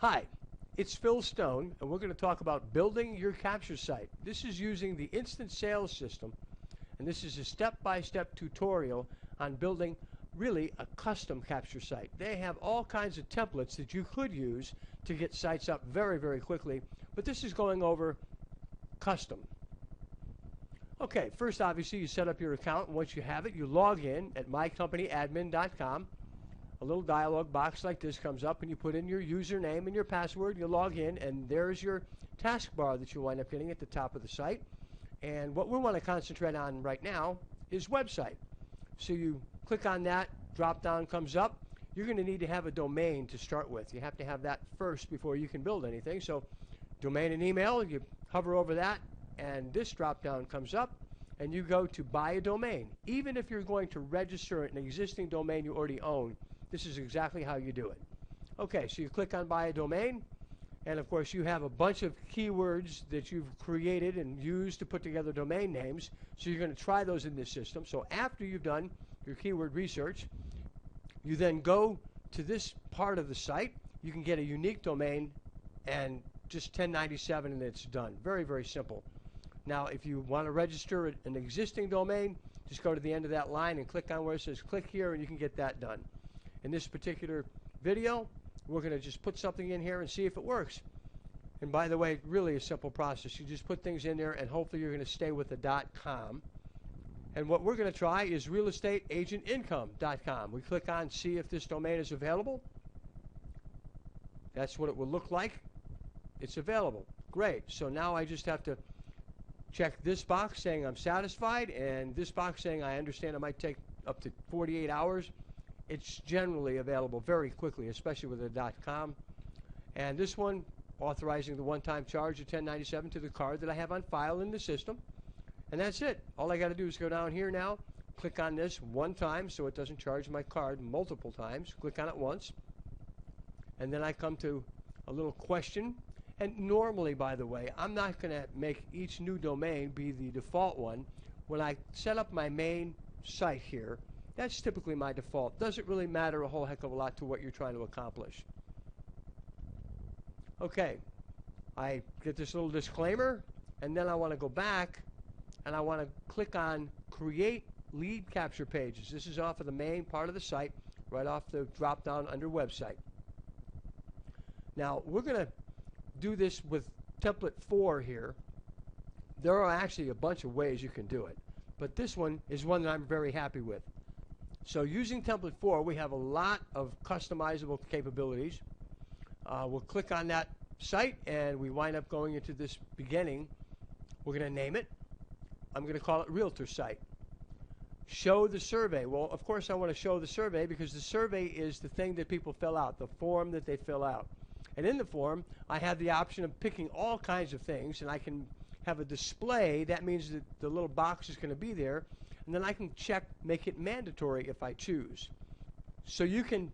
Hi, it's Phil Stone, and we're going to talk about building your capture site. This is using the Instant Sales System, and this is a step-by-step tutorial on building really a custom capture site. They have all kinds of templates that you could use to get sites up very, very quickly, but this is going over custom. Okay, first obviously you set up your account, and once you have it, you log in at mycompanyadmin.com. A little dialog box like this comes up, and you put in your username and your password, you log in, and there's your taskbar that you wind up getting at the top of the site. And what we want to concentrate on right now is website. So you click on that, drop down comes up. You're going to need to have a domain to start with. You have to have that first before you can build anything. So domain and email, you hover over that, and this drop down comes up, and you go to buy a domain. Even if you're going to register an existing domain you already own, this is exactly how you do it. Okay, so you click on buy a domain, and of course you have a bunch of keywords that you've created and used to put together domain names, so you're going to try those in this system. So after you've done your keyword research, you then go to this part of the site. You can get a unique domain and just 1097 and it's done. Very, very simple. Now if you want to register an existing domain, just go to the end of that line and click on where it says click here, and you can get that done. In this particular video, we're going to just put something in here and see if it works. And by the way, really a simple process. You just put things in there, and hopefully you're going to stay with the .com. And what we're going to try is realestateagentincome.com. We click on see if this domain is available. That's what it will look like. It's available. Great. So now I just have to check this box saying I'm satisfied, and this box saying I understand it might take up to 48 hours. It's generally available very quickly, especially with a .com. And this one, authorizing the one-time charge of $10.97 to the card that I have on file in the system. And that's it. All I got to do is go down here now, click on this one time so it doesn't charge my card multiple times. Click on it once. And then I come to a little question. And normally, by the way, I'm not going to make each new domain be the default one. When I set up my main site here, that's typically my default. Doesn't really matter a whole heck of a lot to what you're trying to accomplish. Okay, I get this little disclaimer, and then I want to go back, and I want to click on Create Lead Capture Pages. This is off of the main part of the site, right off the drop-down under Website. Now, we're going to do this with Template 4 here. There are actually a bunch of ways you can do it, but this one is one that I'm very happy with. So using Template 4, we have a lot of customizable capabilities. We'll click on that site, and we wind up going into this beginning. We're going to name it. I'm going to call it Realtor Site. Show the survey. Well, of course, I want to show the survey because the survey is the thing that people fill out, the form that they fill out. And in the form, I have the option of picking all kinds of things, and I can have a display. That means that the little box is going to be there. And then I can check, make it mandatory if I choose. So you can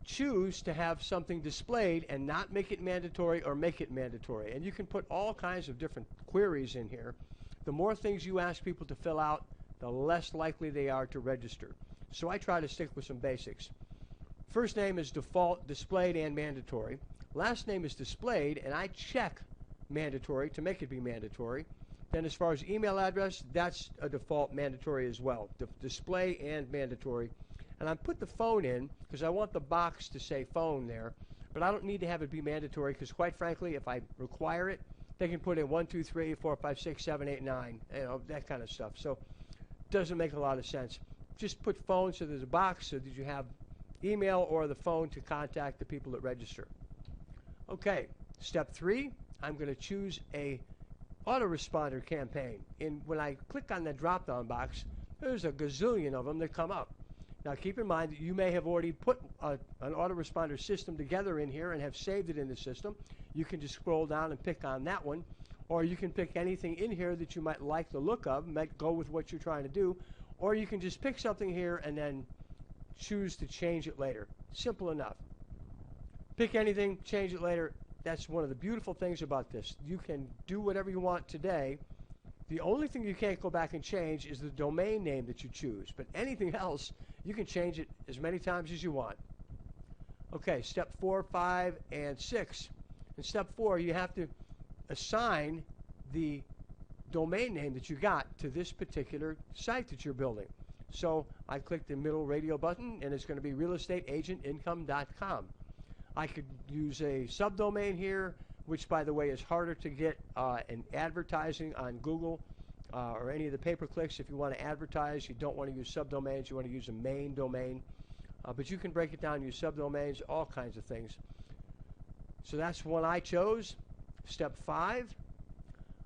choose to have something displayed and not make it mandatory or make it mandatory. And you can put all kinds of different queries in here. The more things you ask people to fill out, the less likely they are to register. So I try to stick with some basics. First name is default, displayed, and mandatory. Last name is displayed, and I check mandatory to make it be mandatory. Then as far as email address, that's a default mandatory as well, display and mandatory. And I put the phone in because I want the box to say phone there, but I don't need to have it be mandatory because quite frankly, if I require it, they can put in 1, 2, 3, 4, 5, 6, 7, 8, 9, you know, that kind of stuff. So it doesn't make a lot of sense. Just put phone so there's a box so that you have email or the phone to contact the people that register. Okay, step 3, I'm going to choose a autoresponder campaign. And when I click on the drop-down box, there's a gazillion of them that come up. Now keep in mind that you may have already put an autoresponder system together in here and have saved it in the system. You can just scroll down and pick on that one, or you can pick anything in here that you might like the look of, might go with what you're trying to do, or you can just pick something here and then choose to change it later. Simple enough. Pick anything, change it later. That's one of the beautiful things about this. You can do whatever you want today. The only thing you can't go back and change is the domain name that you choose. But anything else, you can change it as many times as you want. Okay, step 4, 5, and 6. In step 4, you have to assign the domain name that you got to this particular site that you're building. So I click the middle radio button, and it's going to be realestateagentincome.com. I could use a subdomain here, which, by the way, is harder to get in advertising on Google or any of the pay-per-clicks. If you want to advertise, you don't want to use subdomains. You want to use a main domain. But you can break it down, use subdomains, all kinds of things. So that's one I chose. Step 5,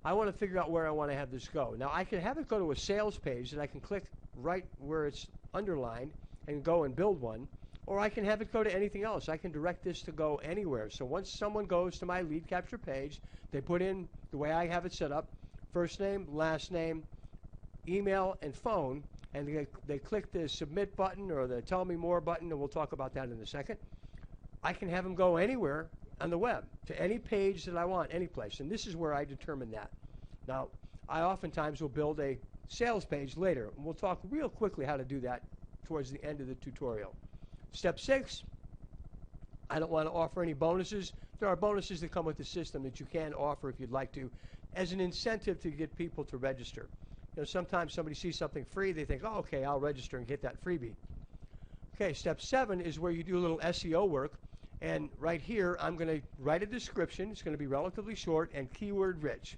I want to figure out where I want to have this go. Now, I can have it go to a sales page, and I can click right where it's underlined and go and build one. Or I can have it go to anything else. I can direct this to go anywhere. So once someone goes to my lead capture page, they put in the way I have it set up, first name, last name, email, and phone, and they click the submit button or the tell me more button, and we'll talk about that in a second. I can have them go anywhere on the web to any page that I want, any place, and this is where I determine that. Now, I oftentimes will build a sales page later, and we'll talk real quickly how to do that towards the end of the tutorial. Step 6, I don't want to offer any bonuses. There are bonuses that come with the system that you can offer if you'd like to, as an incentive to get people to register. You know, sometimes somebody sees something free, they think, oh, okay, I'll register and get that freebie. Okay, step 7 is where you do a little SEO work, and right here I'm going to write a description. It's going to be relatively short and keyword rich.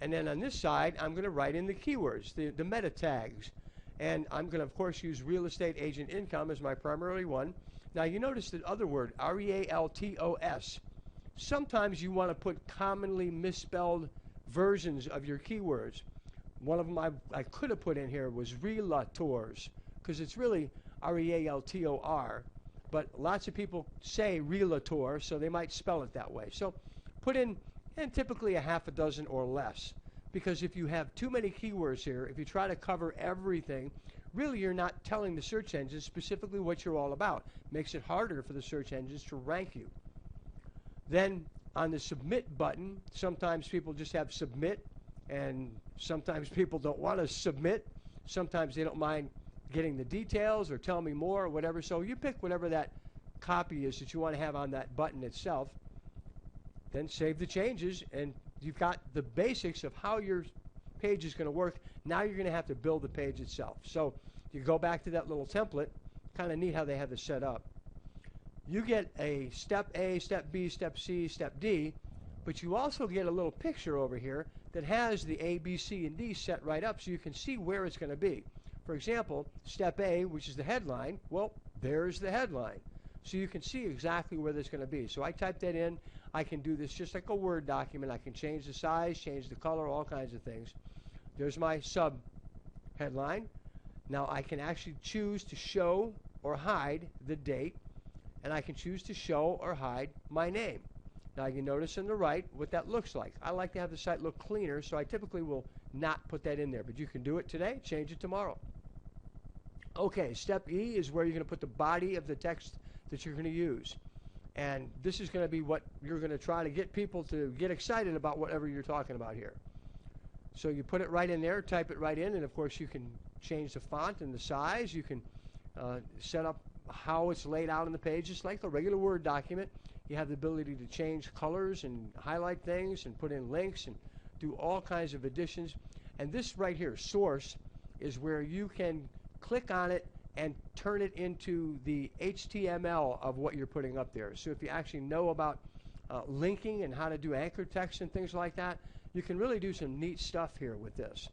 And then on this side, I'm going to write in the keywords, the meta tags. And I'm going to, of course, use real estate agent income as my primary one. Now, you notice the other word, R-E-A-L-T-O-S. Sometimes you want to put commonly misspelled versions of your keywords. One of them I could have put in here was realtors, because it's really R-E-A-L-T-O-R. But lots of people say realtor, so they might spell it that way. So put in, and typically a half a dozen or less. Because if you have too many keywords here, if you try to cover everything, really you're not telling the search engines specifically what you're all about. Makes it harder for the search engines to rank you. Then on the submit button, sometimes people just have submit, and sometimes people don't want to submit. Sometimes they don't mind getting the details or tell me more or whatever. So you pick whatever that copy is that you want to have on that button itself. Then save the changes, and you've got the basics of how your page is going to work. Now you're going to have to build the page itself. So you go back to that little template. Kind of neat how they have this set up. You get a step A, step B, step C, step D, but you also get a little picture over here that has the A, B, C, and D set right up so you can see where it's going to be. For example, step A, which is the headline, well, there's the headline. So you can see exactly where that's going to be. So I type that in. I can do this just like a Word document. I can change the size, change the color, all kinds of things. There's my sub headline. Now I can actually choose to show or hide the date, and I can choose to show or hide my name. Now you notice on the right what that looks like. I like to have the site look cleaner, so I typically will not put that in there, but you can do it today, change it tomorrow. Okay, step E is where you're going to put the body of the text that you're going to use. And this is going to be what you're going to try to get people to get excited about whatever you're talking about here. So you put it right in there, type it right in, and of course you can change the font and the size. You can set up how it's laid out on the page, just like a regular Word document. You have the ability to change colors and highlight things and put in links and do all kinds of additions. And this right here, source, is where you can click on it and turn it into the HTML of what you're putting up there. So if you actually know about linking and how to do anchor text and things like that, you can really do some neat stuff here with this.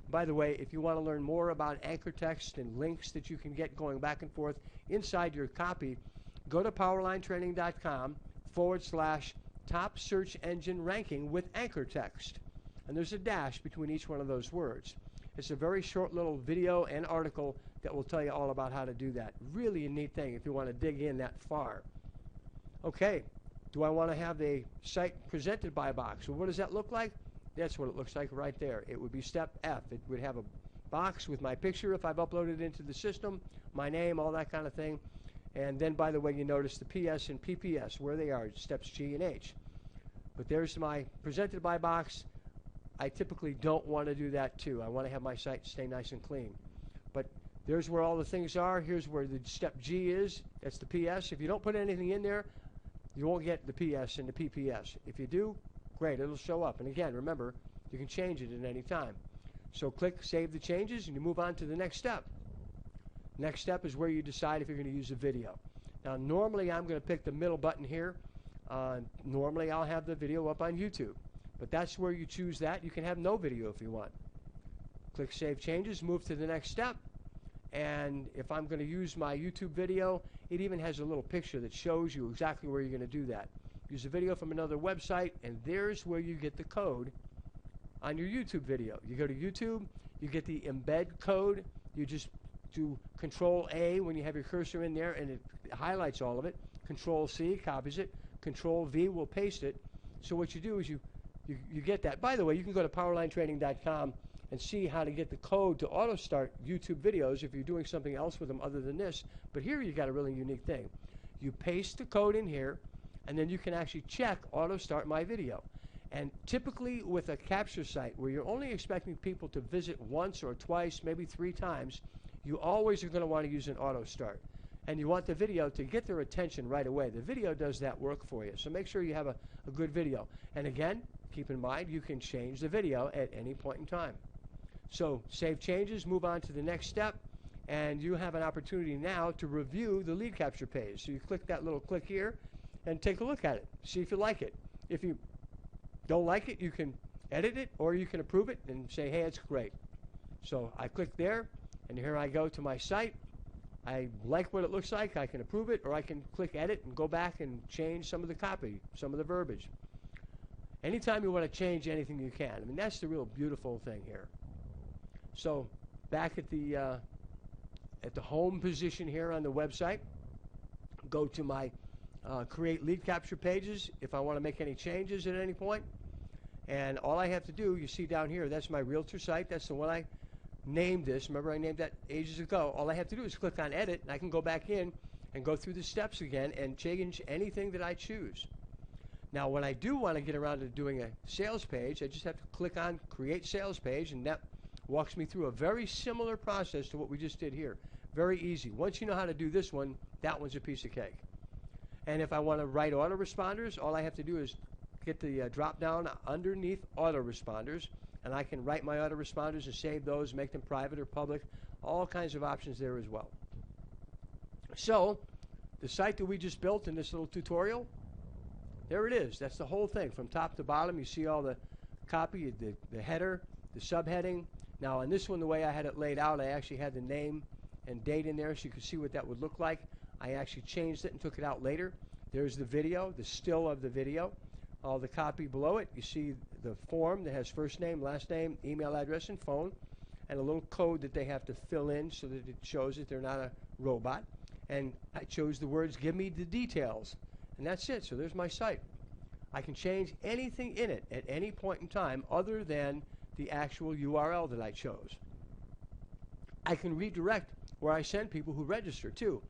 By the way, if you want to learn more about anchor text and links that you can get going back and forth inside your copy, go to powerlinetraining.com/top search engine ranking with anchor text. And there's a dash between each one of those words. It's a very short little video and article that will tell you all about how to do that. Really a neat thing if you want to dig in that far. Okay, do I want to have a site presented by a box? Well, what does that look like? That's what it looks like right there. It would be step F. It would have a box with my picture if I've uploaded it into the system, my name, all that kind of thing. And then, by the way, you notice the PS and PPS, where they are, steps G and H. But there's my presented by box. I typically don't want to do that too. I want to have my site stay nice and clean. But There's where all the things are. Here's where the step G is. That's the PS. If you don't put anything in there, you won't get the PS and the PPS. If you do, great, it'll show up. And again, remember, you can change it at any time. So click Save the Changes, and you move on to the next step. Next step is where you decide if you're going to use a video. Now, normally I'm going to pick the middle button here. Normally I'll have the video up on YouTube. But that's where you choose that. You can have no video if you want. Click Save Changes, move to the next step. And if I'm going to use my YouTube video, it even has a little picture that shows you exactly where you're going to do that. Use a video from another website, and there's where you get the code on your YouTube video. You go to YouTube, you get the embed code. You just do Control A when you have your cursor in there, and it highlights all of it. Control C copies it. Control V will paste it. So what you do is you get that. By the way, you can go to powerlinetraining.com and see how to get the code to auto start YouTube videos if you're doing something else with them other than this. But here you got a really unique thing. You paste the code in here, and then you can actually check auto start my video. And typically with a capture site where you're only expecting people to visit once or twice, maybe 3 times, you always are going to want to use an auto start. And you want the video to get their attention right away. The video does that work for you. So make sure you have a good video. And again, keep in mind you can change the video at any point in time. So save changes, move on to the next step, and you have an opportunity now to review the lead capture page. So you click that little click here and take a look at it. See if you like it. If you don't like it, you can edit it or you can approve it and say, hey, it's great. So I click there, and here I go to my site. I like what it looks like. I can approve it, or I can click edit and go back and change some of the copy, some of the verbiage. Anytime you want to change anything, you can. I mean, that's the real beautiful thing here. So back at the home position here on the website, go to my create lead capture pages if I want to make any changes at any point. And all I have to do, you see down here, that's my realtor site. That's the one I named this. Remember I named that ages ago. All I have to do is click on edit, and I can go back in and go through the steps again and change anything that I choose. Now when I do want to get around to doing a sales page, I just have to click on create sales page, and that walks me through a very similar process to what we just did here. Very easy. Once you know how to do this one, that one's a piece of cake. And if I want to write autoresponders, all I have to do is get the drop down underneath autoresponders, and I can write my autoresponders and save those, make them private or public, all kinds of options there as well. So the site that we just built in this little tutorial, there it is. That's the whole thing from top to bottom. You see all the copy, the header, the subheading. Now on this one, the way I had it laid out, I actually had the name and date in there so you could see what that would look like. I actually changed it and took it out later. There's the video, the still of the video. All the copy below it, you see the form that has first name, last name, email address, and phone, and a little code that they have to fill in so that it shows that they're not a robot. And I chose the words, give me the details. And that's it. So there's my site. I can change anything in it at any point in time other than the actual URL that I chose. I can redirect where I send people who register too.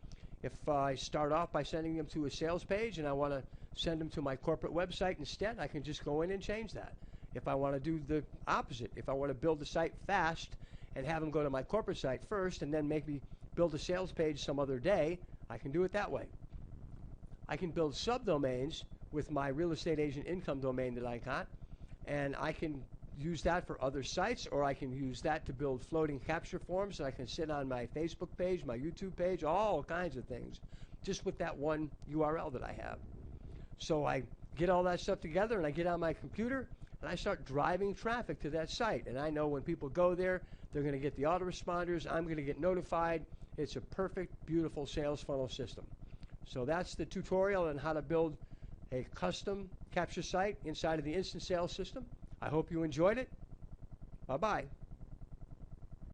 If I start off by sending them to a sales page and I want to send them to my corporate website instead, I can just go in and change that. If I want to do the opposite, if I want to build the site fast and have them go to my corporate site first and then maybe build a sales page some other day, I can do it that way. I can build subdomains with my real estate agent income domain that I got, and I can use that for other sites, or I can use that to build floating capture forms that I can sit on my Facebook page, my YouTube page, all kinds of things, just with that one URL that I have. So I get all that stuff together, and I get on my computer, and I start driving traffic to that site. And I know when people go there, they're going to get the autoresponders. I'm going to get notified. It's a perfect, beautiful sales funnel system. So that's the tutorial on how to build a custom capture site inside of the Instant Sales system. I hope you enjoyed it. Bye-bye.